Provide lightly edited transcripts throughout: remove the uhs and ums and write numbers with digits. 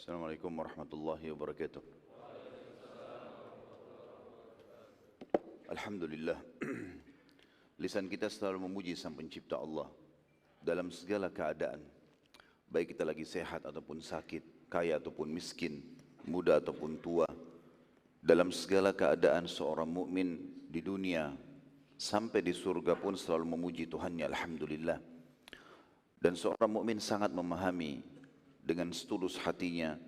Assalamualaikum warahmatullahi wabarakatuh. Alhamdulillah, lisan kita selalu memuji Sang Pencipta Allah dalam segala keadaan, baik kita lagi sehat ataupun sakit, kaya ataupun miskin, muda ataupun tua. Dalam segala keadaan seorang mukmin di dunia sampai di surga pun selalu memuji Tuhannya, alhamdulillah. Dan seorang mukmin sangat memahami dengan setulus hatinya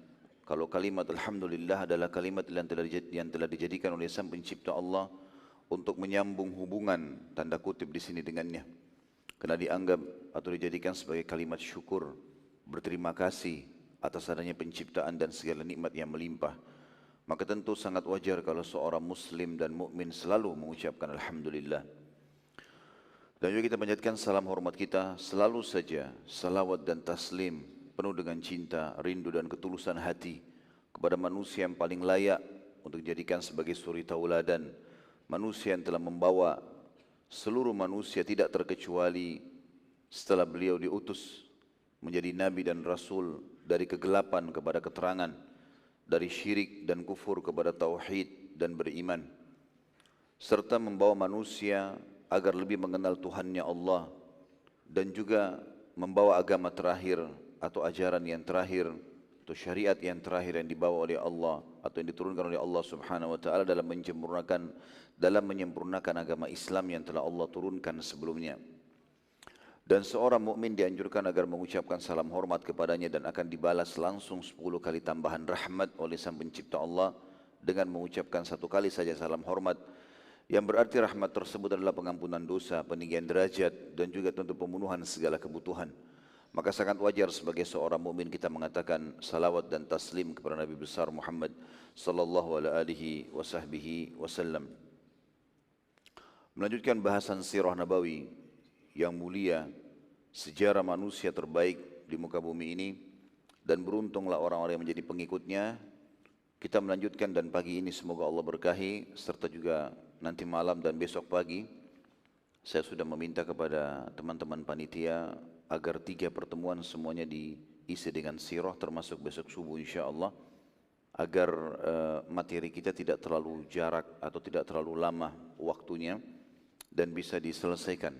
kalau kalimat alhamdulillah adalah kalimat yang telah dijadikan oleh Sang Pencipta Allah untuk menyambung hubungan tanda kutip di sini dengannya, karena dianggap atau dijadikan sebagai kalimat syukur, berterima kasih atas adanya penciptaan dan segala nikmat yang melimpah. Maka tentu sangat wajar kalau seorang muslim dan mukmin selalu mengucapkan alhamdulillah. Dan juga kita panjatkan salam hormat kita selalu saja, salawat dan taslim penuh dengan cinta, rindu dan ketulusan hati kepada manusia yang paling layak untuk dijadikan sebagai suri tauladan, manusia yang telah membawa seluruh manusia tidak terkecuali setelah beliau diutus menjadi nabi dan rasul dari kegelapan kepada keterangan, dari syirik dan kufur kepada tauhid dan beriman, serta membawa manusia agar lebih mengenal Tuhannya Allah, dan juga membawa agama terakhir atau ajaran yang terakhir atau syariat yang terakhir yang dibawa oleh Allah atau yang diturunkan oleh Allah Subhanahu wa taala dalam menyempurnakan agama Islam yang telah Allah turunkan sebelumnya. Dan seorang mukmin dianjurkan agar mengucapkan salam hormat kepadanya dan akan dibalas langsung 10 kali tambahan rahmat oleh Sang Pencipta Allah dengan mengucapkan 1 kali saja salam hormat, yang berarti rahmat tersebut adalah pengampunan dosa, peninggian derajat, dan juga tentu pemenuhan segala kebutuhan. Maka sangat wajar sebagai seorang mukmin kita mengatakan salawat dan taslim kepada Nabi besar Muhammad sallallahu alaihi wasallam. Melanjutkan bahasan sirah nabawi yang mulia, sejarah manusia terbaik di muka bumi ini, dan beruntunglah orang-orang yang menjadi pengikutnya. Kita melanjutkan, dan pagi ini semoga Allah berkahi, serta juga nanti malam dan besok pagi saya sudah meminta kepada teman-teman panitia agar 3 pertemuan semuanya diisi dengan sirah, termasuk besok subuh insyaAllah, agar materi kita tidak terlalu jarak atau tidak terlalu lama waktunya dan bisa diselesaikan.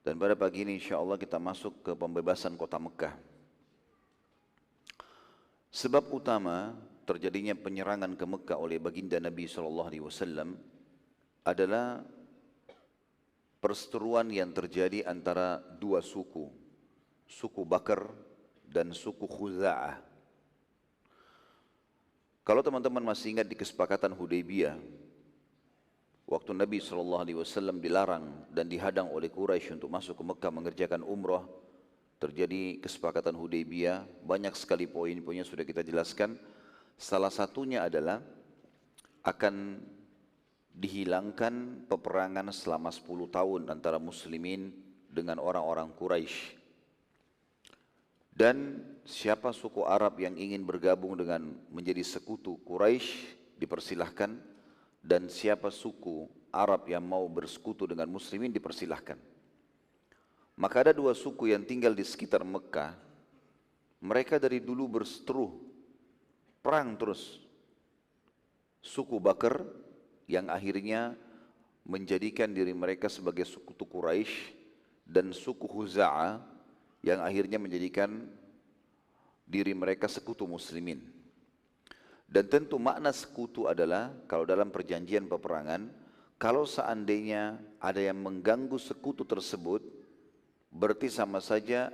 Dan pada pagi ini insyaAllah kita masuk ke pembebasan kota Mekah. Sebab utama terjadinya penyerangan ke Mekah oleh baginda Nabi SAW adalah perseteruan yang terjadi antara 2 suku, suku Bakar dan suku Khuza'ah. Kalau teman-teman masih ingat di kesepakatan Hudaybiyah, waktu Nabi SAW dilarang dan dihadang oleh Quraisy untuk masuk ke Mekah mengerjakan umrah, terjadi kesepakatan Hudaybiyah. Banyak sekali poin-poinnya sudah kita jelaskan. Salah satunya adalah akan dihilangkan peperangan selama 10 tahun antara muslimin dengan orang-orang Quraisy. Dan siapa suku Arab yang ingin bergabung dengan menjadi sekutu Quraisy dipersilahkan, dan siapa suku Arab yang mau bersekutu dengan muslimin dipersilahkan. Maka ada 2 suku yang tinggal di sekitar Mekah. Mereka dari dulu berseteru, perang terus. Suku Bakar yang akhirnya menjadikan diri mereka sebagai sekutu Quraisy, dan suku Khuza'ah yang akhirnya menjadikan diri mereka sekutu muslimin. Dan tentu makna sekutu adalah, kalau dalam perjanjian peperangan, kalau seandainya ada yang mengganggu sekutu tersebut, berarti sama saja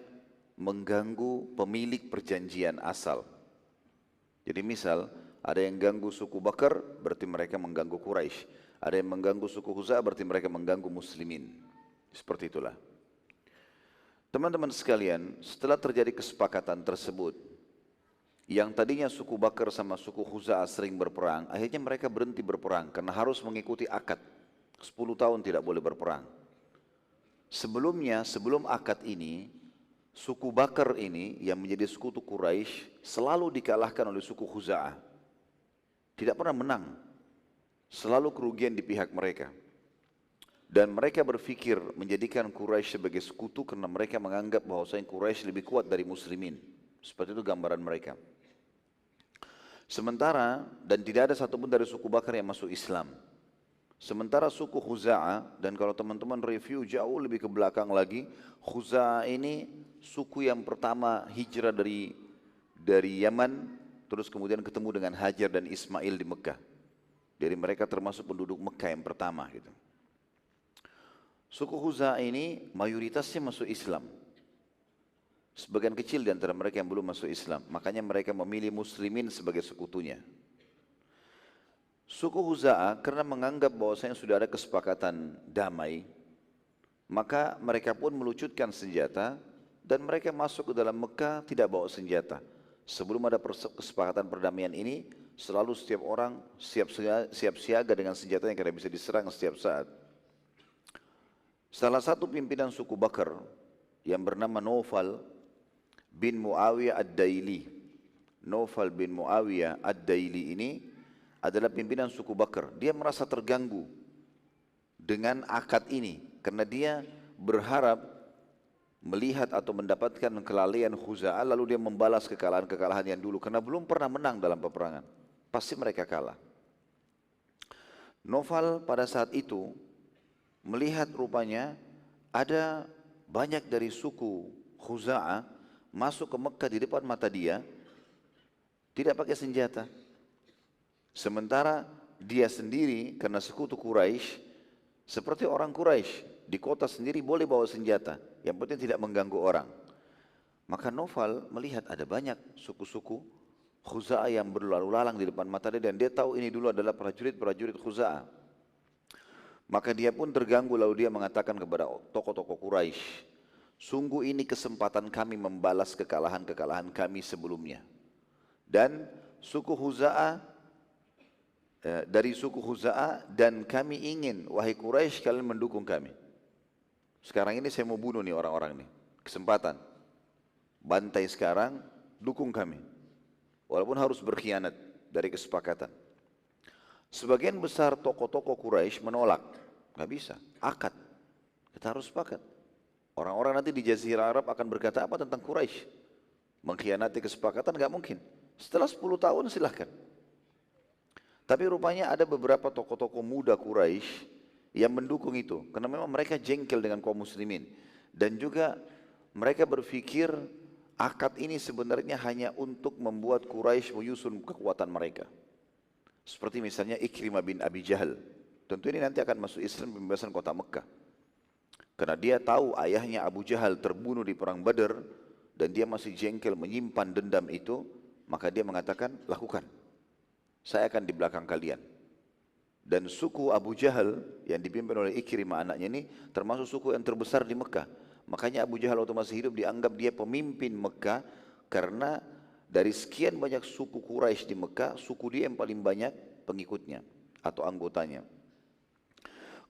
mengganggu pemilik perjanjian asal. Jadi misal ada yang ganggu suku Bakar, berarti mereka mengganggu Quraisy. Ada yang mengganggu suku Khuza'ah, berarti mereka mengganggu muslimin. Seperti itulah. Teman-teman sekalian, setelah terjadi kesepakatan tersebut, yang tadinya suku Bakar sama suku Khuza'ah sering berperang, akhirnya mereka berhenti berperang karena harus mengikuti akad. 10 tahun tidak boleh berperang. Sebelumnya, sebelum akad ini, suku Bakar ini yang menjadi sekutu Quraisy selalu dikalahkan oleh suku Khuza'ah. Tidak pernah menang. Selalu kerugian di pihak mereka. Dan mereka berpikir menjadikan Quraisy sebagai sekutu karena mereka menganggap bahwasanya Quraisy lebih kuat dari muslimin. Seperti itu gambaran mereka. Sementara, dan tidak ada satupun dari suku Bakar yang masuk Islam. Sementara suku Khuza'ah, dan kalau teman-teman review jauh lebih ke belakang lagi, Khuza'ah ini suku yang pertama hijrah dari Yaman, terus kemudian ketemu dengan Hajar dan Ismail di Mekah. Jadi mereka termasuk penduduk Mekah yang pertama gitu. Suku Khuza'ah ini mayoritasnya masuk Islam. Sebagian kecil di antara mereka yang belum masuk Islam. Makanya mereka memilih muslimin sebagai sekutunya. Suku Khuza'ah karena menganggap bahwasanya sudah ada kesepakatan damai, maka mereka pun melucutkan senjata dan mereka masuk ke dalam Mekah tidak bawa senjata. Sebelum ada kesepakatan perdamaian ini, selalu setiap orang siap siaga dengan senjata yang kira bisa diserang setiap saat. Salah satu pimpinan suku Bakar yang bernama Naufal bin Muawiyah Ad-Daili. Naufal bin Muawiyah Ad-Daili ini adalah pimpinan suku Bakar. Dia merasa terganggu dengan akad ini karena dia berharap melihat atau mendapatkan kelalaian Khuza'ah lalu dia membalas kekalahan-kekalahan yang dulu karena belum pernah menang dalam peperangan. Pasti mereka kalah. Naufal pada saat itu melihat rupanya ada banyak dari suku Khuza'ah masuk ke Mekah di depan mata dia, tidak pakai senjata. Sementara dia sendiri karena sekutu Quraisy, seperti orang Quraisy, di kota sendiri boleh bawa senjata, yang penting tidak mengganggu orang. Maka Naufal melihat ada banyak suku-suku Khuza'ah yang berlalu lalang di depan mata dia, dan dia tahu ini dulu adalah prajurit-prajurit Khuza'ah. Maka dia pun terganggu lalu dia mengatakan kepada tokoh-tokoh Quraisy, sungguh ini kesempatan kami membalas kekalahan-kekalahan kami sebelumnya. Dan suku Khuza'ah, dari suku Khuza'ah, dan kami ingin, wahai Quraisy, kalian mendukung kami. Sekarang ini saya mau bunuh nih orang-orang nih. Kesempatan. Bantai sekarang, dukung kami. Walaupun harus berkhianat dari kesepakatan. Sebagian besar tokoh-tokoh Quraisy menolak. Gak bisa, akad. Kita harus sepakat. Orang-orang nanti di Jazirah Arab akan berkata apa tentang Quraisy? Mengkhianati kesepakatan gak mungkin. Setelah 10 tahun silahkan. Tapi rupanya ada beberapa tokoh-tokoh muda Quraisy yang mendukung itu. Karena memang mereka jengkel dengan kaum muslimin. Dan juga mereka berpikir akad ini sebenarnya hanya untuk membuat Quraisy menyusun kekuatan mereka. Seperti misalnya Ikrimah bin Abi Jahal. Tentu ini nanti akan masuk Islam pembebasan kota Mekah. Karena dia tahu ayahnya Abu Jahal terbunuh di perang Badar dan dia masih jengkel menyimpan dendam itu, maka dia mengatakan, lakukan. Saya akan di belakang kalian. Dan suku Abu Jahal yang dipimpin oleh Ikrimah anaknya ini termasuk suku yang terbesar di Mekah. Makanya Abu Jahal waktu masih hidup dianggap dia pemimpin Mekah karena dari sekian banyak suku Quraisy di Mekah, suku dia yang paling banyak pengikutnya atau anggotanya.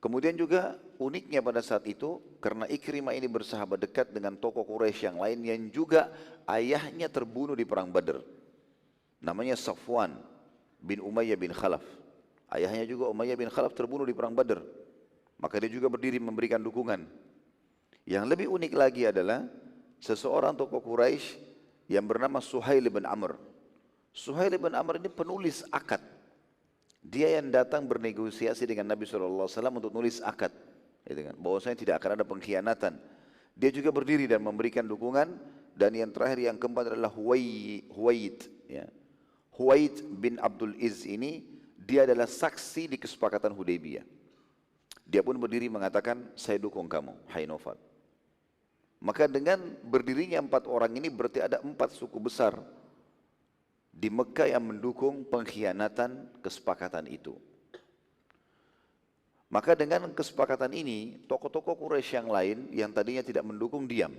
Kemudian juga uniknya pada saat itu, karena Ikrimah ini bersahabat dekat dengan tokoh Quraisy yang lain yang juga ayahnya terbunuh di perang Badar. Namanya Safwan bin Umayyah bin Khalaf. Ayahnya juga Umayyah bin Khalaf terbunuh di perang Badar. Maka dia juga berdiri memberikan dukungan. Yang lebih unik lagi adalah seseorang tokoh Quraisy yang bernama Suhail bin Amr. Suhail bin Amr ini penulis akad. Dia yang datang bernegosiasi dengan Nabi SAW untuk nulis akad. Bahwasanya tidak akan ada pengkhianatan. Dia juga berdiri dan memberikan dukungan. Dan yang terakhir, yang keempat adalah Huwaid. Huwaid bin Abdul Iz ini, dia adalah saksi di kesepakatan Hudaybiyah. Dia pun berdiri mengatakan, saya dukung kamu, hai Naufal. Maka dengan berdirinya 4 orang ini berarti ada 4 suku besar di Mekah yang mendukung pengkhianatan kesepakatan itu. Maka dengan kesepakatan ini, tokoh-tokoh Quraisy yang lain yang tadinya tidak mendukung diam.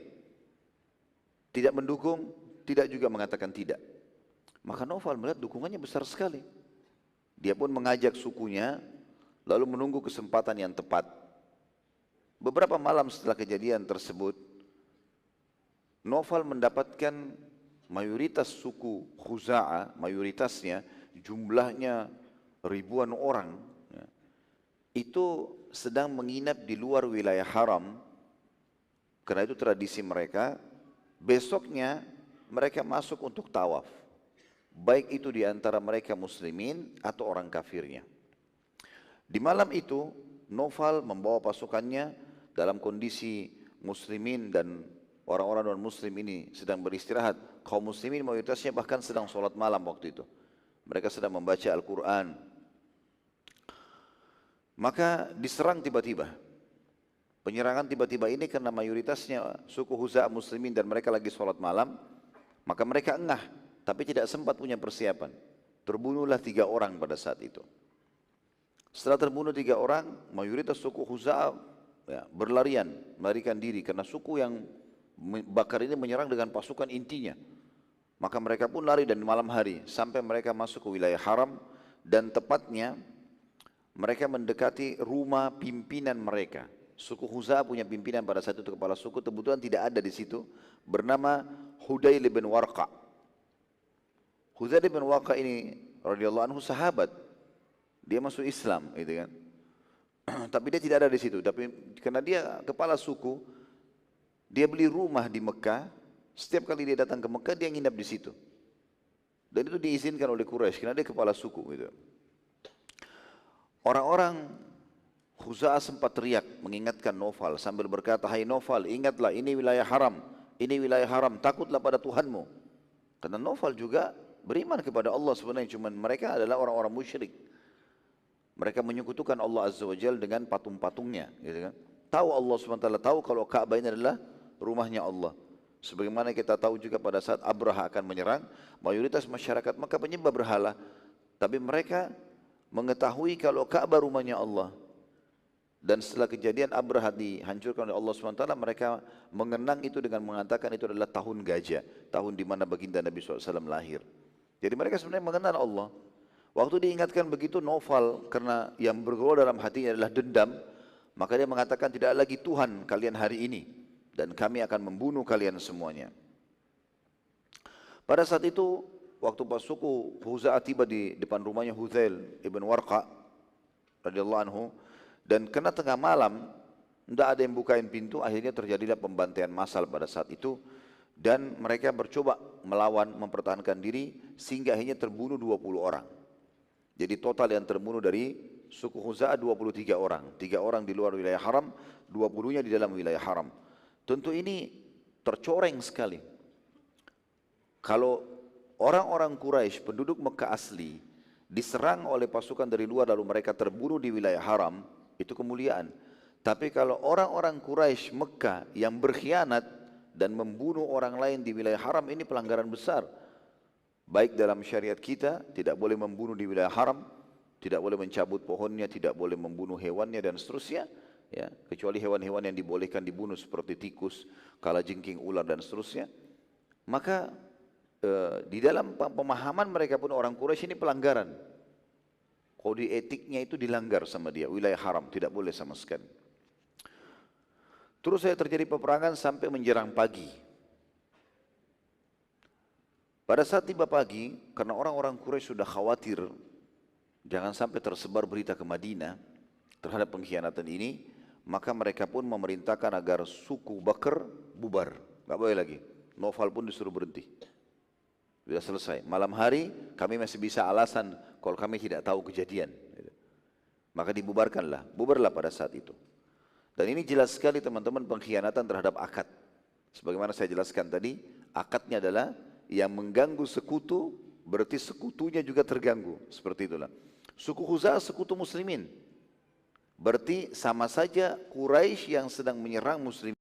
Tidak mendukung, tidak juga mengatakan tidak. Maka Naufal melihat dukungannya besar sekali. Dia pun mengajak sukunya, lalu menunggu kesempatan yang tepat. Beberapa malam setelah kejadian tersebut, Naufal mendapatkan mayoritas suku Khuza'ah, mayoritasnya jumlahnya ribuan orang, itu sedang menginap di luar wilayah haram. Karena itu tradisi mereka, besoknya mereka masuk untuk tawaf. baik itu di antara mereka muslimin atau orang kafirnya. Di malam itu Naufal membawa pasukannya dalam kondisi muslimin dan orang-orang non-muslim ini sedang beristirahat. Kaum muslimin mayoritasnya bahkan sedang sholat malam waktu itu. Mereka sedang membaca Al-Quran. Maka diserang tiba-tiba. Penyerangan tiba-tiba ini karena mayoritasnya suku Huza'a muslimin dan mereka lagi sholat malam. Maka mereka engah, tapi tidak sempat punya persiapan. Terbunuhlah 3 orang pada saat itu. Setelah terbunuh 3 orang, mayoritas suku Huza'a berlarian, melarikan diri karena suku yang Bakar ini menyerang dengan pasukan intinya. Maka mereka pun lari dan malam hari sampai mereka masuk ke wilayah haram dan tepatnya mereka mendekati rumah pimpinan mereka. Suku Huza'a punya pimpinan pada saat itu, kepala suku kebetulan tidak ada di situ, bernama Hudayl bin Warqa. Hudayl bin Warqa ini radhiyallahu anhu sahabat. Dia masuk Islam, gitu kan. Tapi dia tidak ada di situ. Tapi karena dia kepala suku, dia beli rumah di Mekah. Setiap kali dia datang ke Mekah, dia nginap di situ. Dan itu diizinkan oleh Quraisy karena dia kepala suku, gitu. Orang-orang Huza'a sempat teriak mengingatkan Naufal sambil berkata, "Hai Naufal, ingatlah ini wilayah haram. Ini wilayah haram. Takutlah pada Tuhanmu." Karena Naufal juga beriman kepada Allah sebenarnya, cuman mereka adalah orang-orang musyrik. Mereka menyekutukan Allah Azza wa Jalla dengan patung-patungnya, gitu kan. Tahu Allah SWT, tahu kalau Ka'bah ini adalah rumahnya Allah. Sebagaimana kita tahu juga pada saat Abraha akan menyerang, mayoritas masyarakat Makkah penyembah berhala. Tapi mereka mengetahui kalau Ka'bah rumahnya Allah. Dan setelah kejadian Abraha dihancurkan oleh Allah SWT, mereka mengenang itu dengan mengatakan itu adalah tahun gajah, tahun di mana baginda Nabi SAW lahir. Jadi mereka sebenarnya mengenal Allah. Waktu diingatkan begitu, Naufal karena yang bergolak dalam hatinya adalah dendam, maka dia mengatakan tidak lagi Tuhan kalian hari ini dan kami akan membunuh kalian semuanya. Pada saat itu, waktu pas suku Huza'a tiba di depan rumahnya Hudayl ibn Warqa radhiyallahu anhu, dan kena tengah malam, tidak ada yang bukain pintu, akhirnya terjadilah pembantaian massal pada saat itu. Dan mereka bercoba melawan, mempertahankan diri, sehingga akhirnya terbunuh 20 orang. Jadi total yang terbunuh dari suku Huza'a 23 orang. 3 orang di luar wilayah haram, 20-nya di dalam wilayah haram. Tentu ini tercoreng sekali. Kalau orang-orang Quraisy, penduduk Mekah asli, diserang oleh pasukan dari luar lalu mereka terbunuh di wilayah haram, itu kemuliaan. Tapi kalau orang-orang Quraisy Mekah yang berkhianat dan membunuh orang lain di wilayah haram, ini pelanggaran besar. Baik dalam syariat kita, tidak boleh membunuh di wilayah haram, tidak boleh mencabut pohonnya, tidak boleh membunuh hewannya dan seterusnya, ya, kecuali hewan-hewan yang dibolehkan dibunuh seperti tikus, kalajengking, ular dan seterusnya. Maka di dalam pemahaman mereka pun orang Quraisy ini pelanggaran. Kode etiknya itu dilanggar sama dia, wilayah haram, tidak boleh sama sekali. Terus saya terjadi peperangan sampai menjelang pagi. Pada saat tiba pagi, karena orang-orang Quraisy sudah khawatir jangan sampai tersebar berita ke Madinah terhadap pengkhianatan ini, maka mereka pun memerintahkan agar suku Bakar bubar, nggak boleh lagi. Naufal pun disuruh berhenti. Sudah selesai. Malam hari kami masih bisa alasan kalau kami tidak tahu kejadian. Maka dibubarkanlah, bubarlah pada saat itu. Dan ini jelas sekali teman-teman pengkhianatan terhadap akad. Sebagaimana saya jelaskan tadi, akadnya adalah yang mengganggu sekutu, berarti sekutunya juga terganggu. Seperti itulah. Suku Huza'a sekutu muslimin. Berarti sama saja Quraisy yang sedang menyerang muslimin.